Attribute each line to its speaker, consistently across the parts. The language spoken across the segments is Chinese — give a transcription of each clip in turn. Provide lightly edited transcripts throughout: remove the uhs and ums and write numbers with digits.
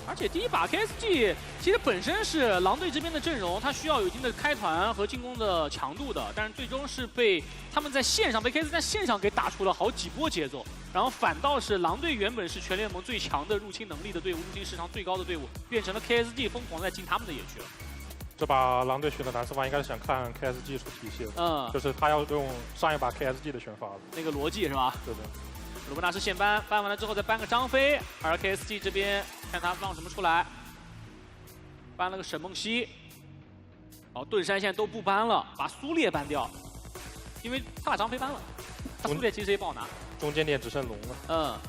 Speaker 1: 而且第一把 KSG 其实本身是狼队这边的阵容，它需要有一定的开团和进攻的强度的，但是最终是被他们在线上被 KSG 在线上给打出了好几波节奏，然后反倒是狼队原本是全联盟最强的入侵能力的队伍，入侵时长最高的队伍，变成了 KSG 疯狂在进他们的野区了。
Speaker 2: 这把狼队选的蓝色方应该是想看 KSG 出体系的，就是他要用上一把 KSG 的选法的
Speaker 1: 那个逻辑是吧？
Speaker 2: 对的。
Speaker 1: 鲁伯纳是现搬，搬完了之后再搬个张飞，而 KSG 这边看他放什么出来，搬了个沈梦溪，好，盾山现在都不搬了，把苏烈搬掉，因为他把张飞搬了，他苏烈其实也不好拿，
Speaker 2: 中间点只剩龙了。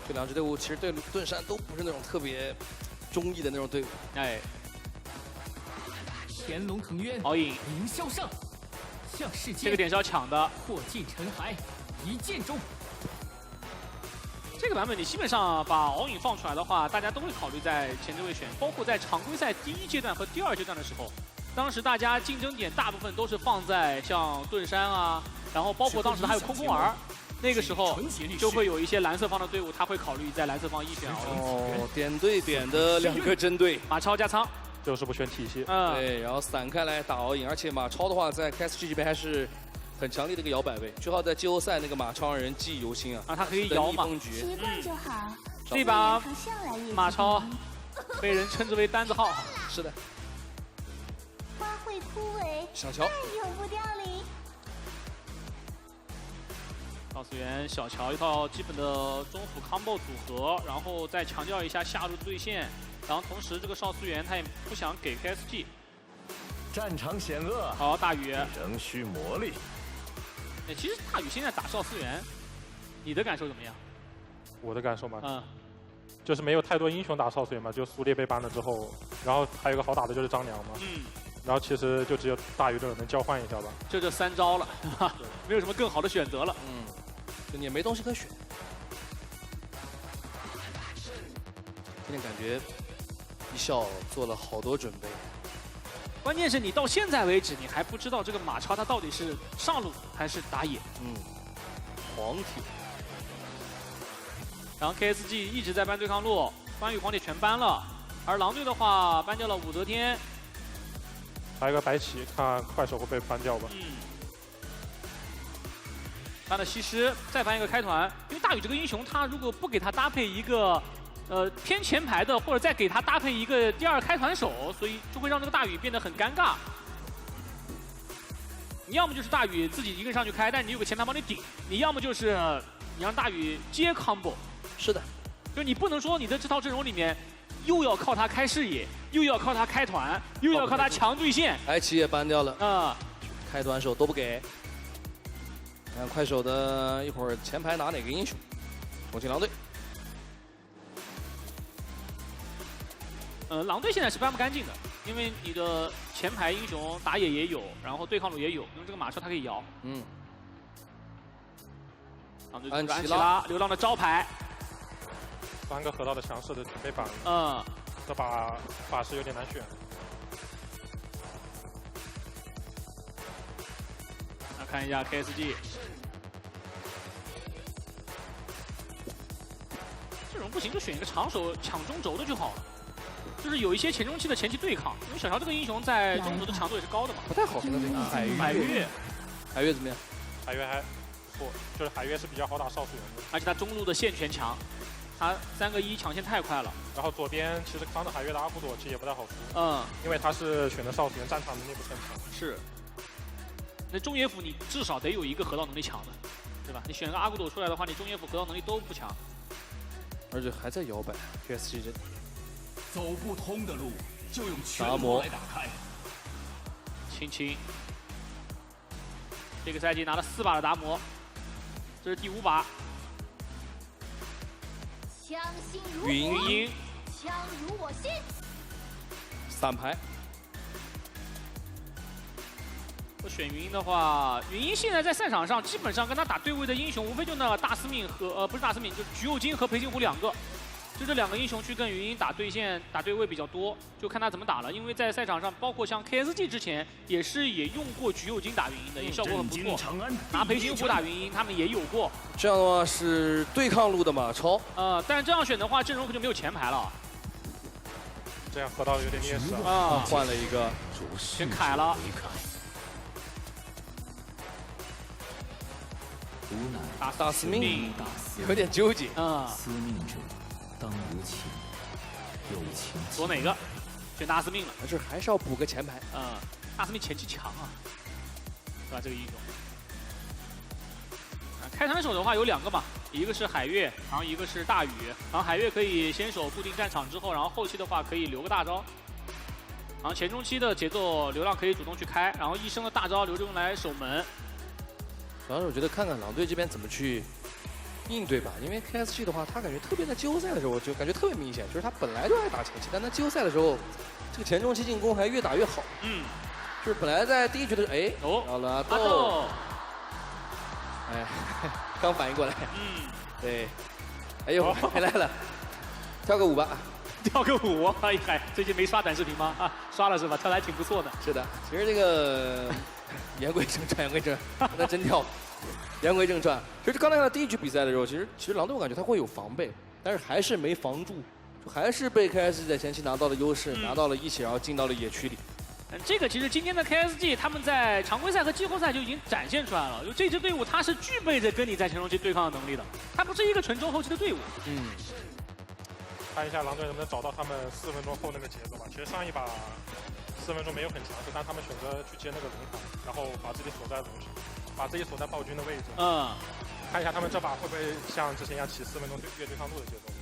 Speaker 3: 这两支队伍其实对盾山都不是那种特别中意的那种队伍。
Speaker 1: 哎，
Speaker 4: 潜龙腾渊，
Speaker 1: 好引，
Speaker 4: 凌霄上，向世界
Speaker 1: 这个点是要抢的，
Speaker 4: 破尽尘埃，一剑中。
Speaker 1: 这个版本你基本上把敖影放出来的话，大家都会考虑在前置位选，包括在常规赛第1阶段和第2阶段的时候，当时大家竞争点大部分都是放在像盾山啊，然后包括当时还有空空儿，那个时候就会有一些蓝色方的队伍，他会考虑在蓝色方选敖影。
Speaker 3: 哦，点对点的2个针对，
Speaker 1: 马超加仓，
Speaker 2: 就是不选体系。
Speaker 3: 对，然后散开来打敖影，而且马超的话在 KSG 这边还是很强力的一个摇摆位，最好在季后赛那个马超让人记忆犹新啊！
Speaker 1: 他可以摇嘛，
Speaker 5: 习惯就好。
Speaker 1: 这把马超被人称之为单子号。
Speaker 3: 是的。
Speaker 5: 花会枯萎，
Speaker 3: 小乔
Speaker 5: 永不凋零。
Speaker 1: 少司源、小乔一套基本的中辅 combo 组合，然后再强调一下下路对线，然后同时这个少司源他也不想给 KSG。
Speaker 6: 战场险恶，
Speaker 1: 好，大宇
Speaker 6: 仍需磨砺。
Speaker 1: 其实大宇现在打少司源，你的感受怎么样？
Speaker 2: 我的感受嘛，就是没有太多英雄打少司源嘛，就苏烈被ban了之后，然后还有个好打的就是张良嘛，然后其实就只有大宇这种能交换一下吧，
Speaker 1: 就这3招了，没有什么更好的选择了，
Speaker 3: 就你也没东西可选。今天感觉一笑做了好多准备。
Speaker 1: 关键是你到现在为止，你还不知道这个马超他到底是上路还是打野。
Speaker 3: 黄铁。
Speaker 1: 然后 KSG 一直在搬对抗路，关羽、黄铁全搬了，而狼队的话搬掉了武则天，
Speaker 2: 还有个白起，看快手会被搬掉吧。
Speaker 1: 搬了西施，再搬一个开团，因为大宇这个英雄，他如果不给他搭配一个偏前排的，或者再给他搭配一个第2开团手，所以就会让这个大宇变得很尴尬。你要么就是大宇自己一个人上去开，但是你有个前排帮你顶；你要么就是你让大宇接 combo。
Speaker 3: 是的，
Speaker 1: 就你不能说你的这套阵容里面又要靠他开视野，又要靠他开团，又要靠他强对线。
Speaker 3: 白起也搬掉了，开团手都不给。看快手的一会儿前排拿哪个英雄？重庆狼队。
Speaker 1: 狼队现在是搬不干净的，因为你的前排英雄打野也有，然后对抗路也有，用这个马车它可以摇。狼队安琪拉，流浪的招牌
Speaker 2: 3个河道的强势的准备板。这把法师有点难选。
Speaker 1: 那看一下 KSG。这种不行就选一个长手抢中轴的就好了。就是有一些前中期的前期对抗，因为小乔这个英雄在中轴的强度也是高的嘛。
Speaker 3: 不太好看的这个
Speaker 1: 海月，
Speaker 3: 海月怎么样？
Speaker 2: 海月还不错，就是海月是比较好打少数人的，
Speaker 1: 而且他中路的线权强，他3个1抢线太快了。
Speaker 2: 然后左边其实康的海月的阿古朵其实也不太好出，因为他是选的少数人，战场能力不是很强。
Speaker 1: 是，那中野辅你至少得有一个河道能力强的，对吧？你选个阿古朵出来的话，你中野辅河道能力都不强，
Speaker 3: 而且还在摇摆 KSG 这里。
Speaker 4: 走不通的路，就用全部来打开。
Speaker 1: 青青，这个赛季拿了4把的达摩，这是第5把。
Speaker 5: 枪心如火，
Speaker 1: 云鹰，
Speaker 5: 枪如我心。
Speaker 3: 3排。
Speaker 1: 我选云鹰的话，云鹰现在在赛场上基本上跟他打对位的英雄，无非就那大司命和不是大司命，就是橘右京和裴擒虎2个。就这2个英雄去跟云鹰打对线、打对位比较多，就看他怎么打了。因为在赛场上，包括像 KSG 之前也用过橘右京打云鹰的，也效果很不错。拿裴擒虎打云鹰，他们也有过。
Speaker 3: 这样的话是对抗路的马超。
Speaker 1: 但是这样选的话，阵容可就没有前排了。
Speaker 2: 这样河道有点劣势
Speaker 3: 啊。换了一个，
Speaker 1: 先凯了。
Speaker 3: 大司命有点纠结
Speaker 1: 啊。
Speaker 4: 司命者当无情，有情
Speaker 1: 躲哪个？选大司命了。
Speaker 3: 但是还是要补个前排。
Speaker 1: 大司命前期强啊，对吧？这个英雄。开团手的话有2个嘛，一个是海月，然后一个是大禹。然后海月可以先手固定战场之后，然后后期的话可以留个大招。然后前中期的节奏流浪可以主动去开，然后一生的大招留着用来守门。
Speaker 3: 主要是我觉得看看狼队这边怎么去应对吧，因为 KSG 的话，他感觉特别在季后赛的时候就感觉特别明显，就是他本来就爱打前期，但他季后赛的时候，这个前中期进攻还越打越好。就是本来在第一局的时候，到了阿豆。哎，刚反应过来。对。哎呦，回来了，跳个舞吧。
Speaker 1: 跳个舞，哎呀，最近没刷短视频吗？啊，刷了是吧？跳的还挺不错的。
Speaker 3: 是的，其实这个言归正传，言归正传，那真跳。言归正传，其实刚才看到第一局比赛的时候，其实狼队我感觉他会有防备，但是还是没防住，就还是被 KSG 在前期拿到了优势，拿到了一起，然后进到了野区里。
Speaker 1: 这个其实今天的 KSG 他们在常规赛和季后赛就已经展现出来了，就这支队伍它是具备着跟你在前中期对抗的能力的，它不是一个纯中后期的队伍。
Speaker 2: 看一下狼队能不能找到他们4分钟后那个节奏吧。其实上一把4分钟没有很强势，但他们选择去接那个龙塔，然后把自己锁在龙上，把自己锁在暴君的位置。看一下他们这把会不会像之前一样起4分钟越对抗路的节奏。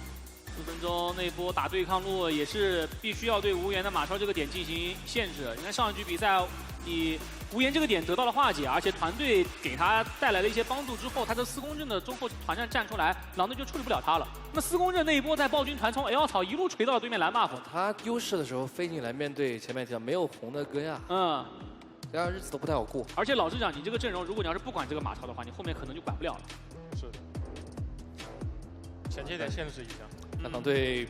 Speaker 1: 4分钟那波打对抗路也是必须要对无言的马超这个点进行限制。你看上一局比赛，你无言这个点得到了化解，而且团队给他带来了一些帮助之后，他的4公阵的中后团战站出来，狼队就处理不了他了。那4公阵那一波在暴君团从 L 草一路锤到了对面蓝 buff，
Speaker 3: 他优势的时候飞进来面对前面提到没有红的哥呀，这样日子都不太好过。
Speaker 1: 而且老实讲，你这个阵容，如果你要是不管这个马超的话，你后面可能就管不了了。
Speaker 2: 是的，前期得限制一下。
Speaker 3: 那狼队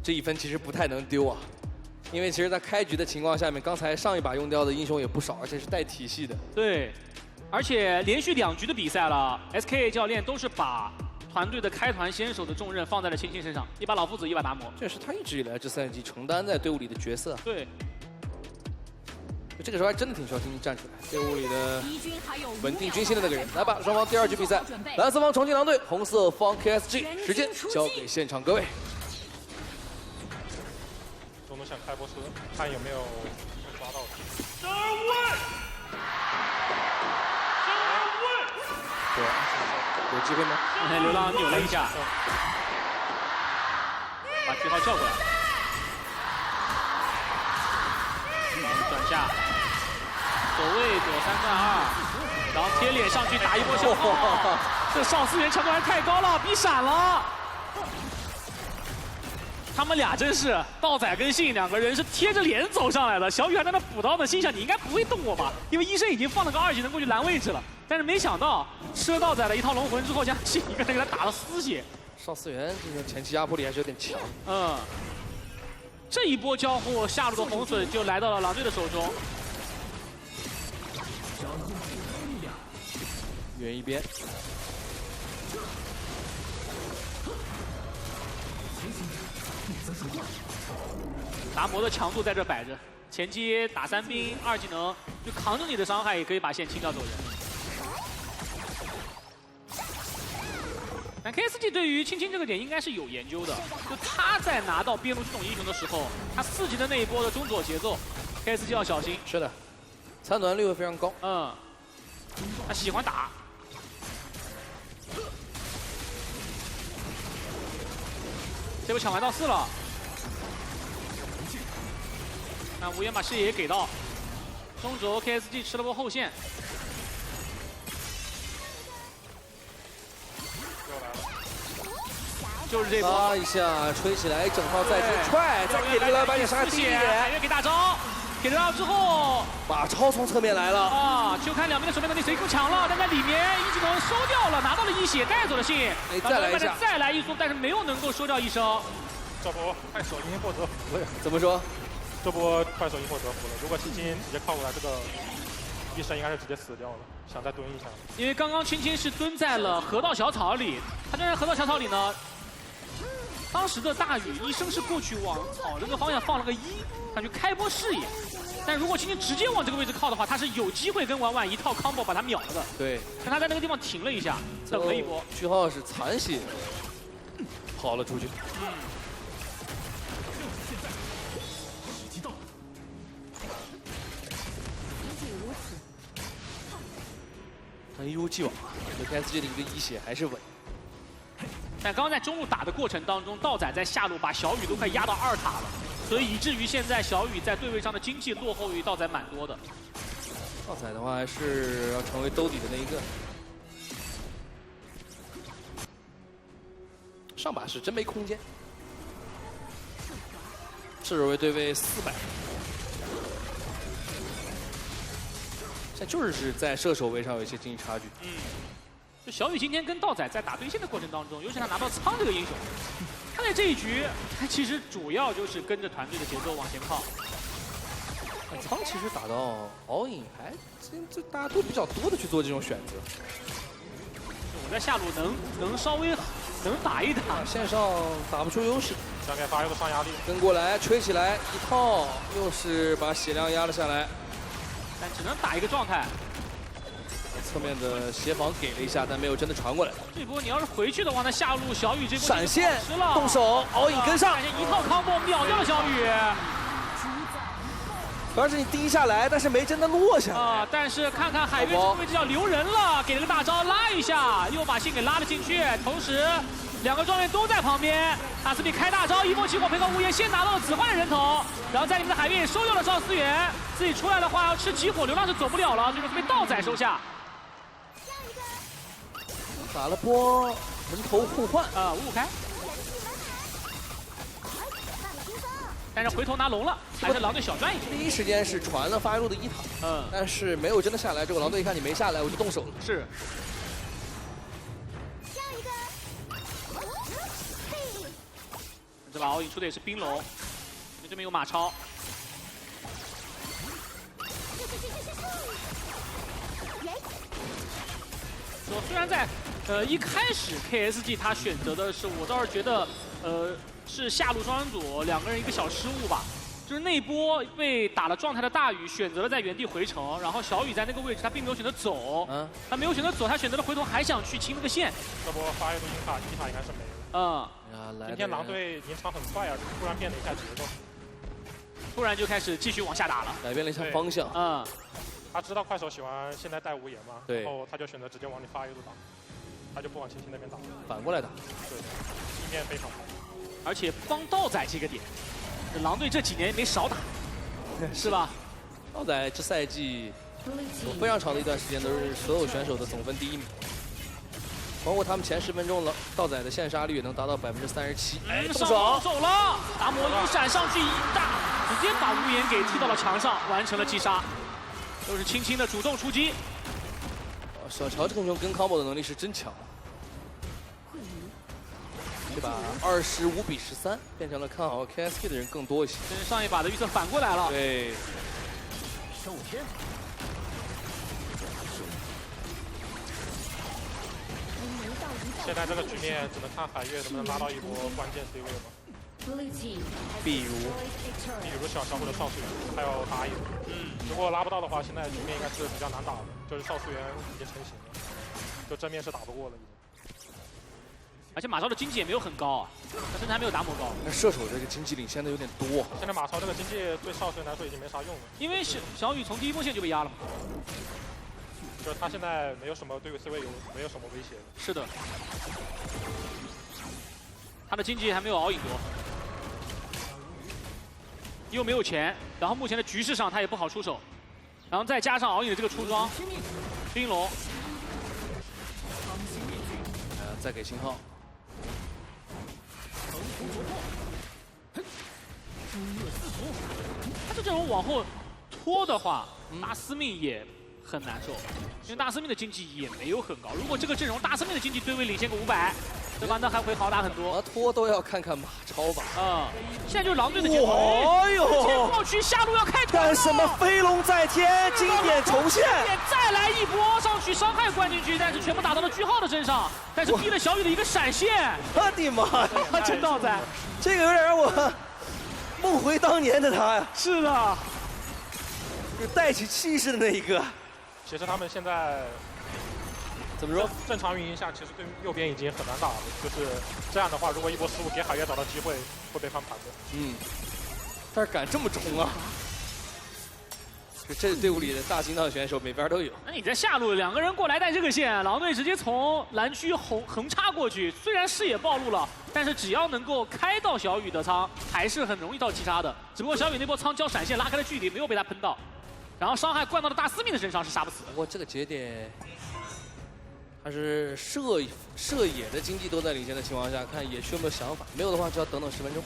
Speaker 3: 这1分其实不太能丢啊，因为其实在开局的情况下面，刚才上一把用掉的英雄也不少，而且是带体系的。
Speaker 1: 对，而且连续2局的比赛了 ，SKA 教练都是把团队的开团先手的重任放在了青青身上，一把老夫子，一把达摩。
Speaker 3: 这是他一直以来这3赛季承担在队伍里的角色。
Speaker 1: 对。
Speaker 3: 这个时候还真的挺需要青青站出来，队伍里的稳定军心的那个人。来吧，双方第2局比赛，蓝色方重庆狼队，红色方 KSG， 时间交给现场各位。
Speaker 2: 中路想开波车，看有没有抓到。
Speaker 3: 对，有机会吗？
Speaker 1: 流浪扭了一下，把句号叫过来。转下，走位躲3战2，然后贴脸上去打一波小炮，这少4元强度还太高了，逼闪了。他们俩真是道仔跟信2个人是贴着脸走上来的，小雨还在那补刀呢，心想你应该不会动我吧，因为医生已经放了个2技能过去拦位置了，但是没想到吃了道仔的一套龙魂之后，将信一个人给他打了丝血。
Speaker 3: 少4元这个前期压迫力还是有点强。
Speaker 1: 这一波交互，下路的红隼就来到了狼队的手中。
Speaker 3: 远一边，
Speaker 1: 达摩的强度在这摆着，前期打3兵2技能就扛着你的伤害，也可以把线清掉走人。但 KSG 对于青青这个点应该是有研究的，就他在拿到边路这种英雄的时候，他4级的那一波的中左节奏 ，KSG 要小心。
Speaker 3: 是的，参团率会非常高。
Speaker 1: 他喜欢打。这波抢完到4了，那无言把视野也给到，中轴 KSG 吃了波后线。就是这波，
Speaker 3: 一下吹起来，整套再去踹，再给流浪把你伤害低一点。
Speaker 1: 海月给大招，给到之后，
Speaker 3: 马超从侧面来了。
Speaker 1: 就看两边的守备能力谁更强了。但在里面一技能收掉了，拿到了1血，带走了信。
Speaker 3: 再来一下，
Speaker 1: 再来一速，但是没有能够收掉1伤。
Speaker 2: 这波快手因祸得福了。
Speaker 3: 怎么说？
Speaker 2: 这波快手因祸得福了。如果青青直接靠过来，这个医生应该是直接死掉了。想再蹲一下。
Speaker 1: 因为刚刚青青是蹲在了河道小草里，他蹲在河道小草里呢。当时的大宇一生是过去往草这个方向放了个1，他去开波视野。但如果今天直接往这个位置靠的话，他是有机会跟婉婉一套 combo 把他秒了的。
Speaker 3: 对，
Speaker 1: 但他在那个地方停了一下，等了一波。
Speaker 3: 句号是残血跑了出去。
Speaker 4: 时机到。
Speaker 3: 但一如既往，这 KSG 的一个一血还是稳。
Speaker 1: 但刚刚在中路打的过程当中，道仔在下路把小雨都快压到2塔了，所以以至于现在小雨在对位上的经济落后于道仔蛮多的。
Speaker 3: 道仔的话还是要成为兜底的那一个。上把是真没空间，赤手位对位400，现在就是在射手位上有一些经济差距。
Speaker 1: 就小雨今天跟道仔在打对线的过程当中，尤其他拿到苍这个英雄，他在这一局他其实主要就是跟着团队的节奏往前靠。
Speaker 3: 苍其实打到all in还这大家都比较多的去做这种选择。
Speaker 1: 我在下路能稍微能打一打，
Speaker 3: 线上打不出优势，
Speaker 2: 想给发育的上压力，
Speaker 3: 跟过来吹起来一套，又是把血量压了下来，
Speaker 1: 但只能打一个状态。
Speaker 3: 侧面的协防给了一下，但没有真的传过来。
Speaker 1: 这波你要是回去的话，那下路小雨这波
Speaker 3: 闪现
Speaker 4: 啊
Speaker 1: 了，
Speaker 3: 动手all in跟上，
Speaker 1: 一套 combo 秒掉了小雨。
Speaker 3: 主要是你第一下来，但是没真的落下来。
Speaker 1: 啊！但是看看海月这个位置要留人了，给了个大招拉一下，又把信给拉了进去。同时，2个状元都在旁边，大斯比开大招，一波起火配合无言，先拿到了子焕的人头，然后在里面的海月也收掉了赵思源，自己出来的话要吃起火，流浪是走不了了，最终是被道仔收下。
Speaker 3: 打了波人头互换
Speaker 1: 5-5开。但是回头拿龙了，还是狼队小赚一局。
Speaker 3: 第一时间是传了发育路的1塔，但是没有真的下来。这个狼队一看你没下来，我就动手了。
Speaker 1: 是。这把all in出的也是冰龙，因为这边有马超。说虽然在一开始 KSG 他选择的是，我倒是觉得是下路双人组2个人一个小失误吧，就是那一波被打了状态的大宇选择了在原地回城，然后小雨在那个位置他并没有选择走，他没有选择走，他选择了回头还想去清那个线。
Speaker 2: 这波发育的1塔应该是没了。今天狼队赢场很快啊，突然变了一下节奏，
Speaker 1: 突然就开始继续往下打了，
Speaker 3: 改变了一下方向。
Speaker 2: 他知道快手喜欢现在带无言嘛，
Speaker 3: 对，
Speaker 2: 然后他就选择直接往你发育路打，他就不往青青那边打，
Speaker 3: 反过来打。
Speaker 2: 对，地面非常好。
Speaker 1: 而且帮道仔这个点，狼队这几年没少打，是吧？
Speaker 3: 道仔这赛季有非常长的一段时间都是所有选手的总分第1名，包括他们前10分钟道仔的线杀率也能达到37%。动手
Speaker 1: 走了，达摩一闪上去一大，直接把无言给踢到了墙上，完成了击杀。都是轻轻的主动出击。
Speaker 3: 小乔这个英雄跟 combo 的能力是真强。这把25-13变成了看好 KSK 的人更多一些。
Speaker 1: 跟上一把的预测反过来了。
Speaker 3: 对。
Speaker 6: 受天。
Speaker 2: 现在这个局面只能看海月能不能拉到一波关键 C 位了。
Speaker 3: 比如
Speaker 2: 小乔或者邵素媛，还有打野。如果拉不到的话，现在局面应该是比较难打的，就是邵素媛已经成型了，就正面是打不过了已经。
Speaker 1: 而且马超的经济也没有很高啊，他甚至还没有达摩高。
Speaker 3: 那射手这个经济领先的有点多。
Speaker 2: 现在马超这个经济对邵素媛来说已经没啥用了，
Speaker 1: 因为小雨从第1波线就被压了嘛。
Speaker 2: 就是他现在没有什么对 C 位没有什么威胁。
Speaker 1: 是的，他的经济还没有all in多。又没有钱，然后目前的局势上他也不好出手，然后再加上all in的这个出装，冰龙，
Speaker 3: 再给信号，
Speaker 1: 他这种往后拖的话，大司命也很难受，因为大司命的经济也没有很高。如果这个阵容大司命的经济对位领先个500，对吧？那还会好打很多。
Speaker 3: 怎么拖都要看看马超吧。
Speaker 1: 现在就是狼队的节奏。
Speaker 7: 哦呦！
Speaker 1: 过去下路要开团
Speaker 7: 干什么？飞龙在天，经典重现。
Speaker 1: 再来一波上去，伤害灌进去，但是全部打到了句号的身上，但是逼了小雨的一个闪现。
Speaker 7: 我的妈呀！
Speaker 1: 真道仔，
Speaker 7: 这个有点让我梦回当年的他呀。
Speaker 1: 是的，
Speaker 7: 就带起气势的那一个。
Speaker 2: 其实他们现在
Speaker 3: 怎么说？
Speaker 2: 正常运营下，其实对右边已经很难打了。就是这样的话，如果一波失误给海月找到机会，会被翻盘的。
Speaker 3: 但是敢这么冲啊！这队伍里的大心脏选手每边都有。
Speaker 1: 那你在下路两个人过来带这个线，狼队直接从蓝区横插过去，虽然视野暴露了，但是只要能够开到小雨的仓，还是很容易到击杀的。只不过小雨那波仓交闪现拉开了距离，没有被他喷到，然后伤害灌到了大司命的身上，是杀不死的。
Speaker 3: 不过这个节点，他是射野的经济都在领先的情况下，看野区有没有想法，没有的话就要等等10分钟。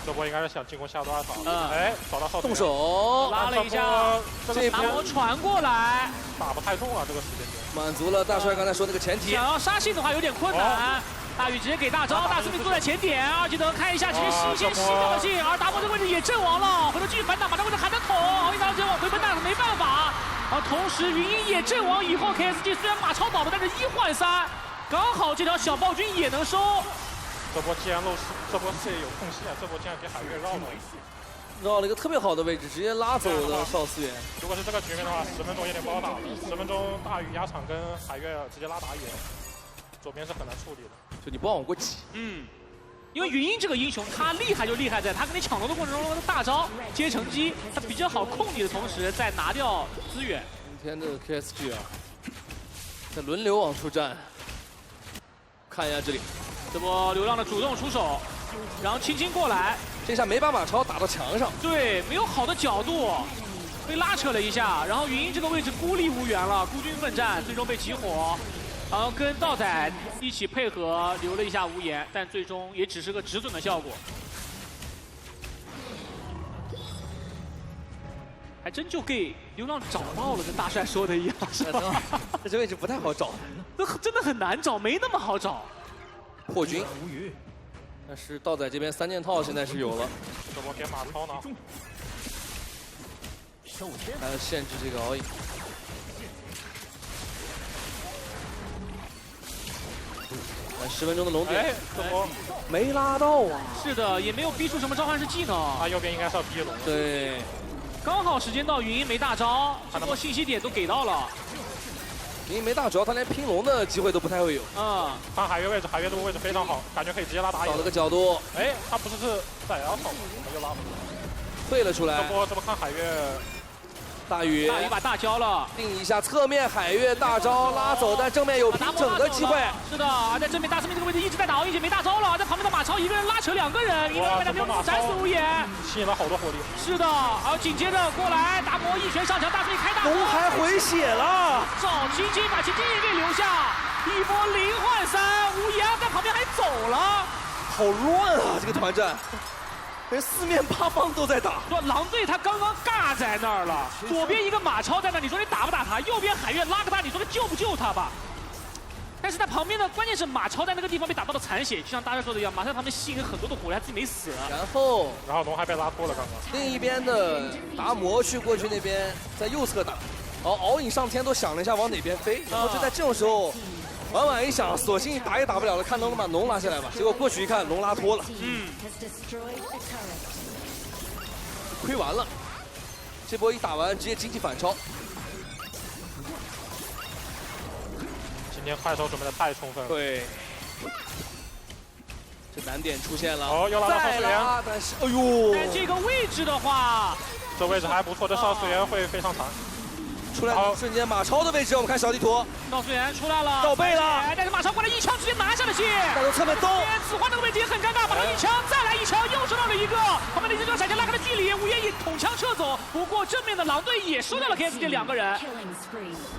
Speaker 2: 这波应该是想进攻下端场，哎，找到少
Speaker 3: 动手
Speaker 1: 拉了一下，
Speaker 2: 这
Speaker 1: 大魔传过来，
Speaker 2: 打不太动啊，这个时间点。
Speaker 3: 满足了大帅刚才说那个前提。
Speaker 1: 想要杀信的话有点困难。大宇直接给大招，大司命坐在前点，二技能开一下，直接先吸掉了信，而达摩这个位置也阵亡了，回头继续反打，把这个位置喊得捅，好一刀直接往回奔，但是没办法。而同时云鹰也阵亡以后 ，KSG 虽然马超倒了，但是1换3，刚好这条小暴君也能收。
Speaker 2: 这波既然漏，这波视野有空隙啊，这波竟然给海月绕了。
Speaker 3: 绕了一个特别好的位置，直接拉走了少思源。
Speaker 2: 如果是这个局面的话，10分钟有点不好打了。10分钟大宇压场跟海月直接拉打野，左边是很难处理的。
Speaker 3: 就你不要往过挤。
Speaker 1: 因为云鹰这个英雄，他厉害就厉害在他跟你抢龙的过程中的大招接乘机，他比较好控你的同时，再拿掉资源。
Speaker 3: 今天的 KSG 啊，在轮流往出站。看一下这里，
Speaker 1: 这波流浪的主动出手，然后轻轻过来，
Speaker 3: 这下没把马超打到墙上。
Speaker 1: 对，没有好的角度，被拉扯了一下，然后云鹰这个位置孤立无援了，孤军奋战，最终被起火。然后跟道仔一起配合留了一下无言，但最终也只是个止损的效果。还真就给流浪找到了，跟大帅说的一样，是吧？
Speaker 3: 这位置不太好找，
Speaker 1: 那真的很难找，没那么好找。
Speaker 3: 破军，但是道仔这边3件套现在是有了。
Speaker 2: 这波给马超呢，
Speaker 3: 还要限制这个all in。10分钟的龙点，
Speaker 2: 哎，这波
Speaker 7: 没拉到啊。
Speaker 1: 是的，也没有逼出什么召唤师技能。
Speaker 2: 他右边应该是要逼龙。
Speaker 3: 对，
Speaker 1: 刚好时间到，云鹰没大招，这波信息点都给到了。
Speaker 3: 云鹰没大，主要他连拼龙的机会都不太会有。
Speaker 2: 看海月位置，海月这个位置非常好，感觉可以直接拉打野。
Speaker 3: 找了个角度，
Speaker 2: 哎，他不是在 L 上，怎么又拉回来？
Speaker 3: 退了出来。
Speaker 2: 这波看海月。
Speaker 3: 大宇
Speaker 1: 把大交了，
Speaker 3: 定一下侧面海月大招拉走，但正面有拼整的机会。
Speaker 1: 是的，在正面大司命这个位置一直在打，一直没大招了，在旁边的马超一个人拉扯2个人，一个人被他用闪死无眼，
Speaker 2: 吸引了好多火力。
Speaker 1: 是的，然后紧接着过来，达摩一拳上墙，大司命开大招，
Speaker 7: 龙还回血了，
Speaker 1: 找青青把青青也给留下，一波0换3，无言在旁边还走了，
Speaker 7: 好乱啊这个团战。人四面八方都在打，
Speaker 1: 说狼队他刚刚尬在那儿了，左边一个马超在那，你说你打不打他？右边海月拉个他，你说救不救他吧？但是在旁边呢，关键是马超在那个地方被打到了残血，就像大家说的一样，马超旁边吸引了很多的火力，他自己没死。
Speaker 3: 然后
Speaker 2: 龙还被拉脱了，刚刚。
Speaker 3: 另一边的达摩过去那边在右侧打，all in上天都想了一下往哪边飞，然后就在这种时候。晚晚一想，索性打也打不了了，看能不能把龙拉下来吧。结果过去一看，龙拉脱了，亏完了。这波一打完，直接经济反超。
Speaker 2: 今天快手准备的太充分了。
Speaker 3: 对，这难点出现了。
Speaker 2: 又拉到少思源，
Speaker 3: 但是，哎呦，
Speaker 1: 在这个位置的话，
Speaker 2: 这位置还不错，这少思源会非常残。
Speaker 3: 出来瞬间马超的位置，我们看小地图，
Speaker 1: 少思源出来了，
Speaker 7: 倒背了，
Speaker 1: 但是马超过来一枪直接拿下了线，
Speaker 3: 带到侧面兜，
Speaker 1: 此花那个位置也很尴尬，马超一枪再来一枪，又收到了一个，旁边的一个闪现拉开了距离，无言以捅枪撤走，不过正面的狼队也收掉了 KSG 2个人，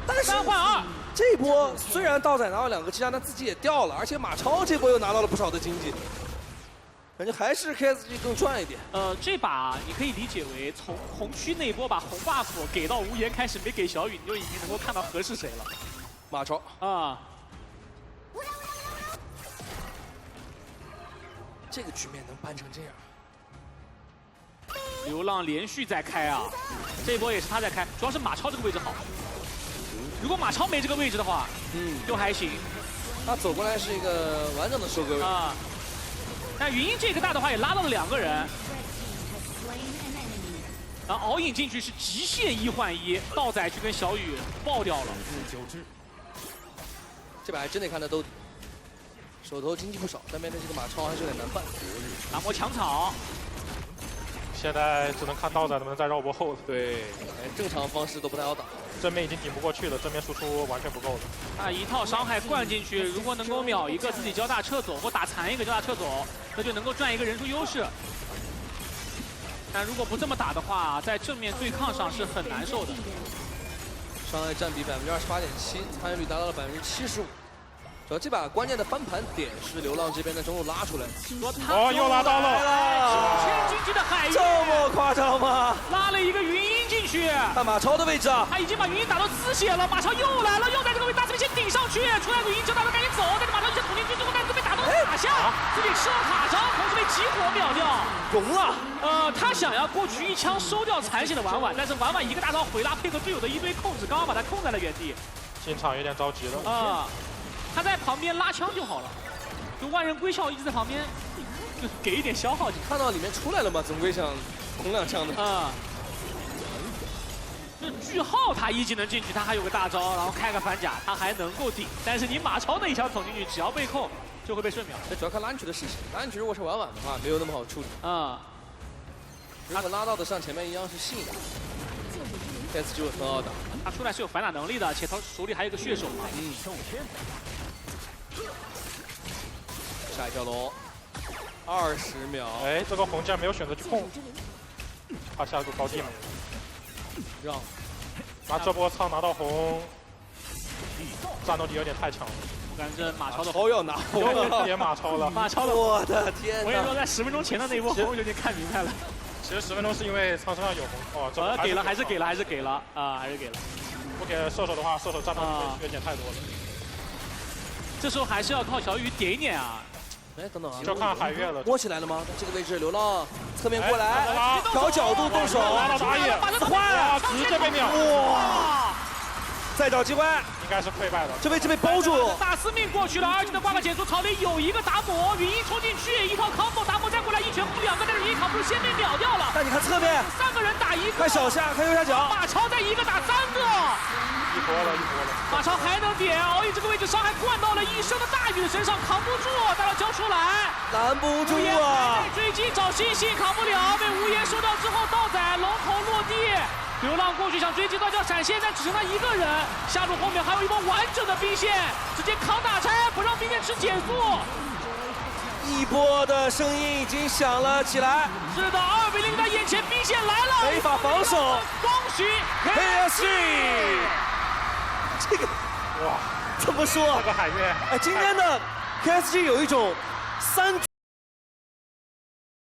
Speaker 7: 但是
Speaker 1: 3换2，
Speaker 7: 这波虽然道仔拿了2个击杀，但自己也掉了，而且马超这波又拿到了不少的经济。感觉还是 KSG 更赚一点。
Speaker 1: 这把你可以理解为从红区那波把红 buff 给到无言开始，没给小雨，你就已经能够看到合适谁了。
Speaker 7: 马超
Speaker 1: 啊，
Speaker 7: 这个局面能扳成这样，
Speaker 1: 流浪连续在开啊，这一波也是他在开，主要是马超这个位置好。如果马超没这个位置的话，就还行。
Speaker 7: 他走过来是一个完整的收割位
Speaker 1: 啊。但云鹰这个大的话也拉到了2个人，然后all in进去是极限1换1，道仔去跟小雨爆掉了。
Speaker 7: 这把还真得看他兜底，手头经济不少，但面对这个马超还是有点难办。
Speaker 1: 拿波抢草，
Speaker 2: 现在只能看道仔能不能再绕波后了。
Speaker 7: 对，连正常方式都不太好打。
Speaker 2: 正面已经顶不过去了，正面输出完全不够了。
Speaker 1: 啊，一套伤害灌进去，如果能够秒一个自己交大撤走，或打残一个交大撤走，那就能够赚一个人数优势。但如果不这么打的话，在正面对抗上是很难受的。
Speaker 7: 伤害占比28.7%，参与率达到了75%。主要这把关键的翻盘点是流浪这边的中路拉出来。
Speaker 2: 哦，又拉到了
Speaker 1: 9千经济的海月，
Speaker 7: 这么夸张吗？
Speaker 1: 拉了一个云鹰进去。
Speaker 7: 看马超的位置啊，
Speaker 1: 他已经把云鹰打到滋血了，马超又来了，又在这个位置大师妹先顶上去，出来云鹰就大师赶紧走，但是马超一下捅进去之后，但是被打到塔下，自己吃了塔伤，同时被集火秒掉。
Speaker 7: 融了。
Speaker 1: 他想要过去一枪收掉残血的婉婉，但是婉婉一个大招回拉，配合队友的一堆控制，刚刚把他控在了原地。
Speaker 2: 进场有点着急了。
Speaker 1: 他在旁边拉枪就好了，就万人归鞘一直在旁边，就给一点消耗。
Speaker 7: 看到里面出来了吗？总归想捅2枪的。
Speaker 1: 这句号他一技能进去，他还有个大招，然后开个反甲，他还能够顶。但是你马超那一枪捅进去，只要被控就会被瞬秒。
Speaker 7: 这主要看拉曲的事情，拉曲如果是婉婉的话，没有那么好处理。如果拉到的像前面一样是信，KS 就很好打。
Speaker 1: 他出来是有反打能力的，且他手里还有一个血手嘛。
Speaker 7: 下一条龙，20秒。
Speaker 2: 哎，这个红竟然没有选择去控，他下一个高地嘛。
Speaker 7: 让，
Speaker 2: 拿这波仓拿到红，战斗力有点太强了。
Speaker 1: 反正马超的
Speaker 7: 红要拿红了，
Speaker 2: 也马超了。
Speaker 1: 马超的，
Speaker 7: 我的天！
Speaker 1: 我跟你说，在10分钟前的那一波红就已经看明白了。
Speaker 2: 其实10分钟是因为仓身上有红哦，这
Speaker 1: 给了还是给了还是给了啊，还是给了。
Speaker 2: 不给射手的话，射手战斗力有点太多了。
Speaker 1: 这时候还是要靠小雨点一点啊。
Speaker 7: 哎，等等啊，
Speaker 2: 就看海月了。
Speaker 7: 摸起来了吗？这个位置流浪侧面过来，调角度动手，
Speaker 2: 拉到打野，
Speaker 7: 坏，
Speaker 2: 直接被秒。
Speaker 7: 哇！再找机会，
Speaker 2: 应该是溃败的。
Speaker 7: 这位置被包住，
Speaker 1: 大司命过去了，2技能挂个减速，草里有一个达摩，云鹰冲进去，一套 combo， 达摩再过来一拳补2个，但是云鹰扛不住，先被秒掉了。
Speaker 7: 但你看侧面
Speaker 1: ，3个人打1个，
Speaker 7: 看小夏，看右下角，
Speaker 1: 马超在1个打3个，
Speaker 2: 一波了。
Speaker 1: 马超还能点，熬夜这个位置伤害灌到了一身的大雨的身上，扛不住，大招交出来，
Speaker 7: 拦不住啊！
Speaker 1: 追击找星星，扛不了，被无言收掉之后，道仔龙头落地。流浪过去想追击断掉闪现，但只剩他1个人。下路后面还有一波完整的兵线，直接扛打拆，不让兵线吃减速。
Speaker 7: 一波的声音已经响了起来。
Speaker 1: 是的，2比0在眼前，兵线来了，
Speaker 7: 没法防守。
Speaker 1: 恭喜
Speaker 7: KSG！ 这个
Speaker 2: 哇，
Speaker 7: 怎么说？
Speaker 2: 这个海月，
Speaker 7: 哎，今天的 KSG 有一种3